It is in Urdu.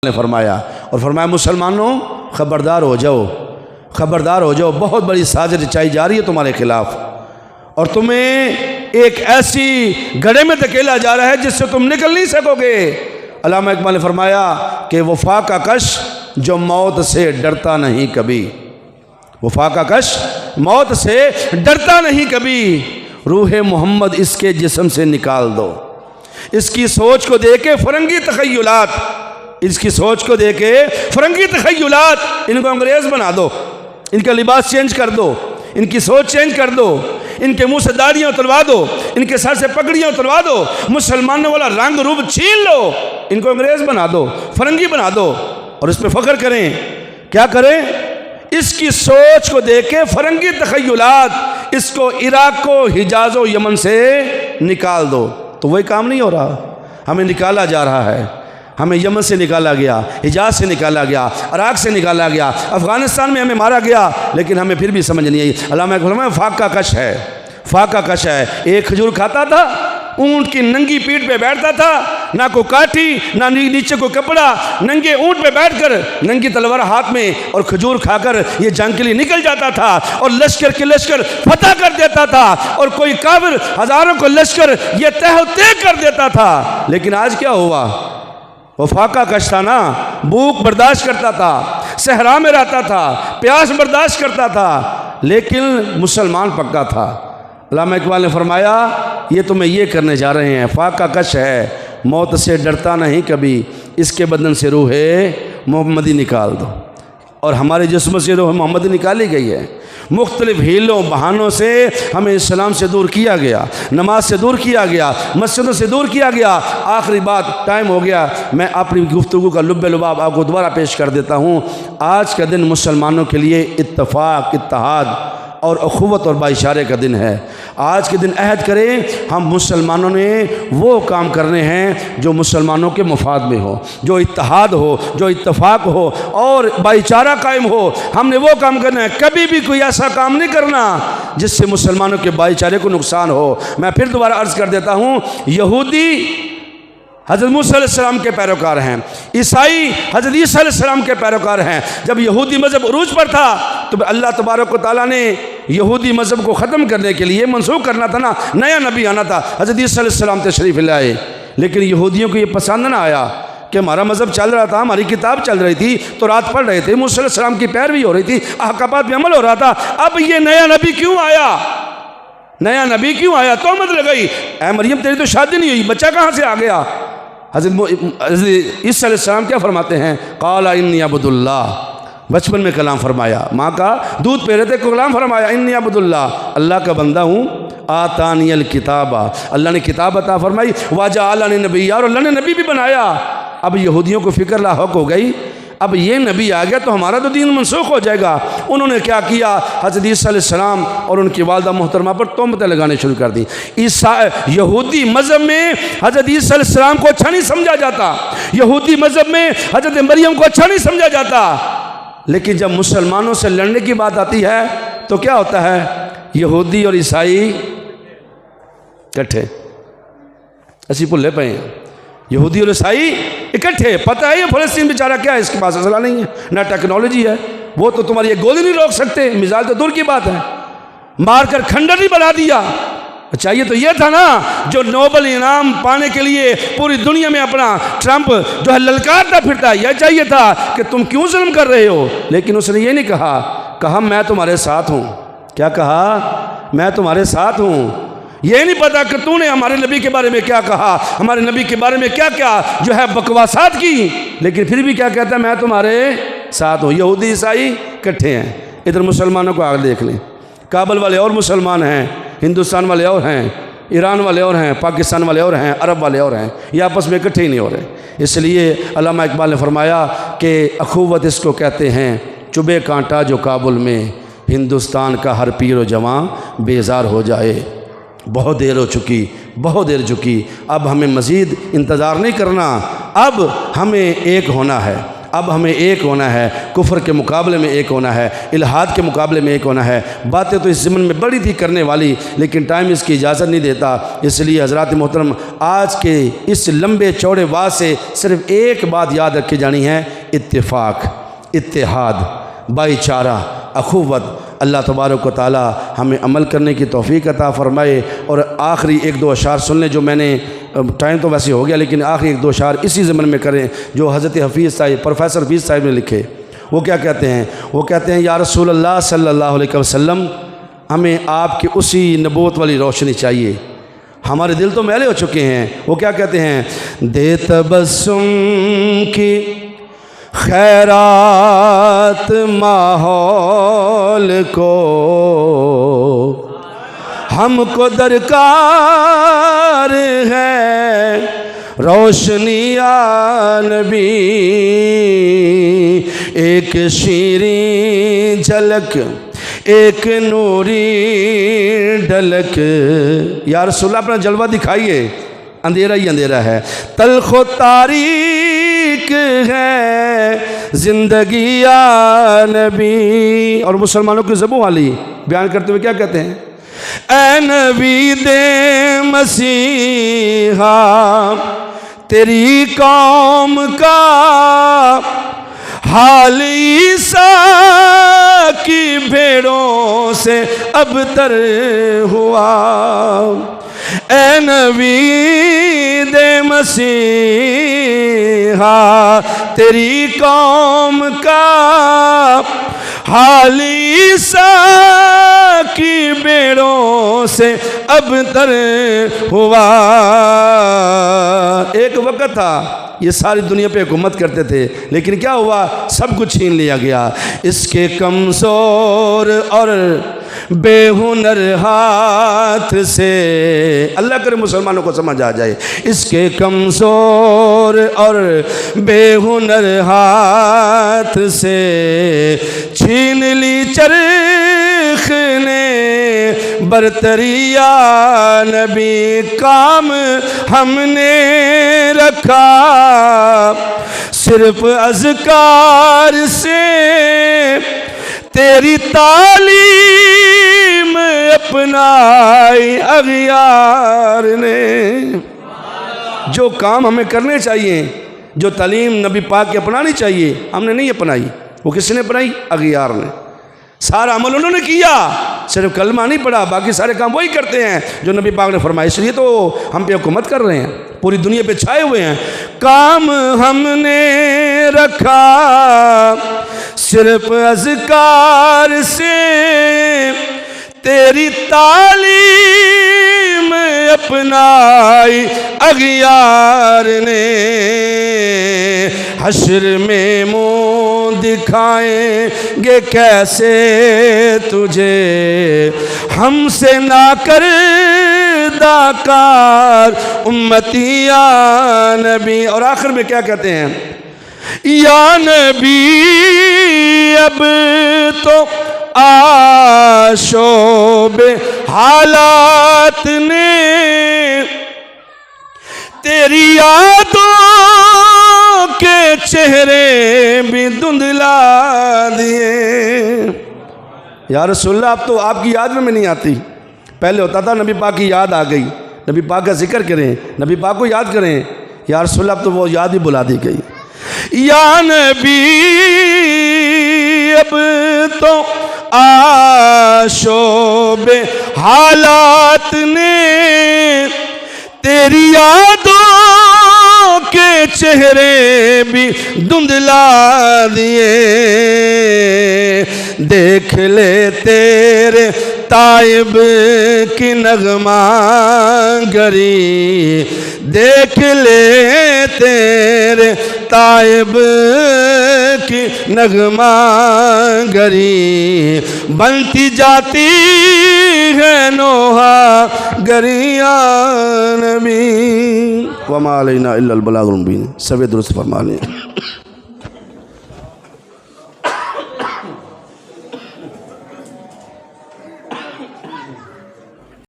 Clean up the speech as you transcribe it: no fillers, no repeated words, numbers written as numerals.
نے فرمایا، اور فرمایا مسلمانوں خبردار ہو جاؤ، خبردار ہو جاؤ، بہت بڑی سازش رچائی جا رہی ہے تمہارے خلاف، اور تمہیں ایک ایسی گڑھے میں دھکیلا جا رہا ہے جس سے تم نکل نہیں سکو گے۔ علامہ اقبال نے فرمایا کہ وفا کا کش جو موت سے ڈرتا نہیں کبھی، وفا کا کش موت سے ڈرتا نہیں کبھی، روح محمد اس کے جسم سے نکال دو، اس کی سوچ کو دے کے فرنگی تخیلات، اس کی سوچ کو دے کے فرنگی تخیلات، ان کو انگریز بنا دو، ان کا لباس چینج کر دو، ان کی سوچ چینج کر دو، ان کے منہ سے داڑیاں اتروا دو، ان کے سر سے پگڑیاں اتروا دو، مسلمانوں والا رنگ روپ چھین لو، ان کو انگریز بنا دو، فرنگی بنا دو، اور اس پہ فخر کریں۔ کیا کریں؟ اس کی سوچ کو دیکھ کے فرنگی تخیلات، اس کو عراق کو حجاز و یمن سے نکال دو۔ تو وہی کام نہیں ہو رہا، ہمیں نکالا جا رہا ہے، ہمیں یمن سے نکالا گیا، حجاز سے نکالا گیا، عراق سے نکالا گیا، افغانستان میں ہمیں مارا گیا، لیکن ہمیں پھر بھی سمجھ نہیں آئی۔ علامہ اقبال فرمایا فاقہ کش ہے، فاقہ کش ہے۔ ایک کھجور کھاتا تھا، اونٹ کی ننگی پیٹھ پہ بیٹھتا تھا، نہ کوئی کاٹھی نہ نیچے کوئی کپڑا، ننگے اونٹ پہ بیٹھ کر ننگی تلوار ہاتھ میں اور کھجور کھا کر یہ جنگ کے لیے نکل جاتا تھا، اور لشکر کے لشکر فتح کر دیتا تھا، اور کوئی کافر ہزاروں کو لشکر یہ تہ و تہ کر دیتا تھا۔ لیکن آج کیا ہوا؟ وہ فاقہ کش تھا نا، بھوک برداشت کرتا تھا، صحرا میں رہتا تھا، پیاس برداشت کرتا تھا، لیکن مسلمان پکا تھا۔ علامہ اقبال نے فرمایا یہ تمہیں یہ کرنے جا رہے ہیں، فاقہ کش ہے، موت سے ڈرتا نہیں کبھی، اس کے بدن سے روح محمدی نکال دو۔ اور ہمارے جسم سے روح محمدی نکالی گئی ہے، مختلف ہیلوں بہانوں سے ہمیں اسلام سے دور کیا گیا، نماز سے دور کیا گیا، مسجدوں سے دور کیا گیا۔ آخری بات، ٹائم ہو گیا، میں اپنی گفتگو کا لب لباب آپ کو دوبارہ پیش کر دیتا ہوں۔ آج کا دن مسلمانوں کے لیے اتفاق، اتحاد اور اخوت اور بھائی چارے کا دن ہے۔ آج کے دن عہد کریں ہم مسلمانوں نے وہ کام کرنے ہیں جو مسلمانوں کے مفاد میں ہو، جو اتحاد ہو، جو اتفاق ہو اور بھائی چارہ قائم ہو۔ ہم نے وہ کام کرنا ہے، کبھی بھی کوئی ایسا کام نہیں کرنا جس سے مسلمانوں کے بھائی چارے کو نقصان ہو۔ میں پھر دوبارہ عرض کر دیتا ہوں، یہودی حضرت موسیٰ علیہ السلام کے پیروکار ہیں، عیسائی حضرت عیسیٰ علیہ السلام کے پیروکار ہیں۔ جب یہودی مذہب عروج پر تھا تو اللہ تبارک و تعالیٰ نے یہودی مذہب کو ختم کرنے کے لیے منسوخ کرنا تھا نا، نیا نبی آنا تھا، حضرت عیسیٰ علیہ السلام تشریف لائے، لیکن یہودیوں کو یہ پسند نہ آیا کہ ہمارا مذہب چل رہا تھا، ہماری کتاب چل رہی تھی، تو رات پڑھ رہے تھے، موسیٰ علیہ السلام کی پیروی ہو رہی تھی، احکامات پہ عمل ہو رہا تھا، اب یہ نیا نبی کیوں آیا؟ نیا نبی کیوں آیا؟ تہمت لگائی، اے مریم تیری تو شادی نہیں ہوئی، بچہ کہاں سے آ گیا؟ حضرت عیسیٰ علیہ السلام کیا فرماتے ہیں؟ قال انی عبد اللہ، بچپن میں کلام فرمایا، ماں کا دودھ پہ رہے تھے کلام فرمایا، انی عبد اللہ، اللہ کا بندہ ہوں، آتانی الکتاب، اللہ نے کتاب عطا فرمائی، وجعلنی نبیّا، اور اللہ نے نبی بھی بنایا۔ اب یہودیوں کو فکر لاحق ہو گئی، اب یہ نبی آ گیا تو ہمارا تو دین منسوخ ہو جائے گا۔ انہوں نے کیا کیا؟ حضرت عیسیٰ علیہ السلام اور ان کی والدہ محترمہ پر تہمتیں لگانے شروع کر دی۔ یہودی مذہب میں حضرت عیسیٰ علیہ السلام کو اچھا نہیں سمجھا جاتا، یہودی مذہب میں حضرت مریم کو اچھا نہیں سمجھا جاتا، لیکن جب مسلمانوں سے لڑنے کی بات آتی ہے تو کیا ہوتا ہے؟ یہودی اور عیسائی اکٹھے، اسی بھلے پے ہیں، یہودی اور عیسائی اکٹھے۔ پتہ ہے یہ فلسطین بیچارہ کیا ہے، اس کے پاس اسلحہ نہیں ہے، نہ ٹیکنالوجی ہے، وہ تو تمہاری ایک گولی نہیں روک سکتے، مثال تو دور کی بات ہے، مار کر کھنڈر ہی بنا دیا۔ چاہیے تو یہ تھا نا جو نوبل انعام پانے کے لیے پوری دنیا میں اپنا ٹرمپ جو ہے للکارتا پھرتا ہے، یہ چاہیے تھا کہ تم کیوں ظلم کر رہے ہو، لیکن اس نے یہ نہیں کہا میں تمہارے ساتھ ہوں۔ کیا کہا؟ میں تمہارے ساتھ ہوں۔ یہ نہیں پتا کہ تو نے ہمارے نبی کے بارے میں کیا کہا، ہمارے نبی کے بارے میں کیا کیا جو ہے بکواسات کی، لیکن پھر بھی کیا کہتا ہے؟ میں تمہارے ساتھ ہوں۔ یہودی عیسائی کٹھے ہیں۔ ادھر مسلمانوں کو آگے دیکھ لیں، کابل والے اور مسلمان ہیں، ہندوستان والے اور ہیں، ایران والے اور ہیں، پاکستان والے اور ہیں، عرب والے اور ہیں، یہ آپس میں اکٹھے ہی نہیں ہو رہے۔ اس لیے علامہ اقبال نے فرمایا کہ اخوت اس کو کہتے ہیں، چبھے کانٹا جو کابل میں، ہندوستان کا ہر پیر و جواں بیزار ہو جائے۔ بہت دیر ہو چکی، بہت دیر چکی، اب ہمیں مزید انتظار نہیں کرنا، اب ہمیں ایک ہونا ہے، اب ہمیں ایک ہونا ہے، کفر کے مقابلے میں ایک ہونا ہے، الحاد کے مقابلے میں ایک ہونا ہے۔ باتیں تو اس ضمن میں بڑی تھی کرنے والی، لیکن ٹائم اس کی اجازت نہیں دیتا، اس لیے حضرات محترم آج کے اس لمبے چوڑے وعظ سے صرف ایک بات یاد رکھی جانی ہے، اتفاق، اتحاد، بھائی چارہ، اخوت۔ اللہ تبارک و تعالی ہمیں عمل کرنے کی توفیق عطا فرمائے۔ اور آخری ایک دو اشعار سن لیں جو میں نے، ٹائم تو ویسے ہو گیا لیکن آخری ایک دو اشعار اسی ضمن میں کریں جو حضرت حفیظ صاحب، پروفیسر حفیظ صاحب نے لکھے۔ وہ کیا کہتے ہیں؟ وہ کہتے ہیں یا رسول اللہ صلی اللہ علیہ وسلم، ہمیں آپ کی اسی نبوت والی روشنی چاہیے، ہمارے دل تو میلے ہو چکے ہیں۔ وہ کیا کہتے ہیں؟ دے تبسم کی خیرات ماحول کو، ہم کو درکار ہے روشنی یا نبی، ایک شیریں جھلک ایک نوری ڈھلک۔ یا رسول اللہ اپنا جلوہ دکھائیے، اندھیرا ہی اندھیرا ہے، تلخ و تاریک ہے زندگی یا نبی۔ اور مسلمانوں کی زبوں والی بیان کرتے ہوئے کیا کہتے ہیں؟ اے نبی دے مسیحا، تیری قوم کا حال عیسیٰ کی بھیڑوں سے ابتر ہوا۔ اے نبی دے مسیحا، تیری قوم کا حال عیسیٰ کی بیڑوں سے ابتر ہوا۔ ایک وقت تھا یہ ساری دنیا پہ حکومت کرتے تھے، لیکن کیا ہوا؟ سب کچھ چھین لیا گیا۔ اس کے کمزور اور بے ہنر ہاتھ سے، اللہ کرے مسلمانوں کو سمجھ آ جائے، اس کے کمزور اور بے ہنر ہاتھ سے چھین لی چرخ نے برتری یا نبی۔ کام ہم نے رکھا صرف اذکار سے، تیری تعلیم اپنائی اغیار نے۔ جو کام ہمیں کرنے چاہیے، جو تعلیم نبی پاک کی اپنانی چاہیے، ہم نے نہیں اپنائی۔ وہ کس نے اپنائی؟ اغیار نے۔ سارا عمل انہوں نے کیا، صرف کلمہ نہیں پڑھا، باقی سارے کام وہی کرتے ہیں جو نبی پاک نے فرمایا، اس لیے تو ہم پہ حکومت کر رہے ہیں، پوری دنیا پہ چھائے ہوئے ہیں۔ کام ہم نے رکھا صرف اذکار سے، تیری تعلیم اپنائی اغیار نے۔ حشر میں منہ دکھائیں گے کیسے تجھے، ہم سے نہ کر داکار امتی یا نبی۔ اور آخر میں کیا کہتے ہیں؟ یا نبی اب تو آشوب حالات نے تیری یادوں کے چہرے بھی دھندلا دیے۔ یا رسول اللہ اب تو آپ کی یاد میں نہیں آتی، پہلے ہوتا تھا نبی پاک کی یاد آ گئی، نبی پاک کا ذکر کریں، نبی پاک کو یاد کریں۔ یا رسول اللہ اب تو وہ یاد ہی بلا دی گئی۔ یا نبی اب تو آشوب حالات نے تیری یادوں کے چہرے بھی دھندلا دیے۔ دیکھ لے تیرے طائب کی نغمہ گری، دیکھ لے تیرے طائب کی نغمہ گری، بنتی جاتی ہے نوحہ گریاں نبی۔ وما علینا الا البلاغ المبین۔ سب درست فرما لیں۔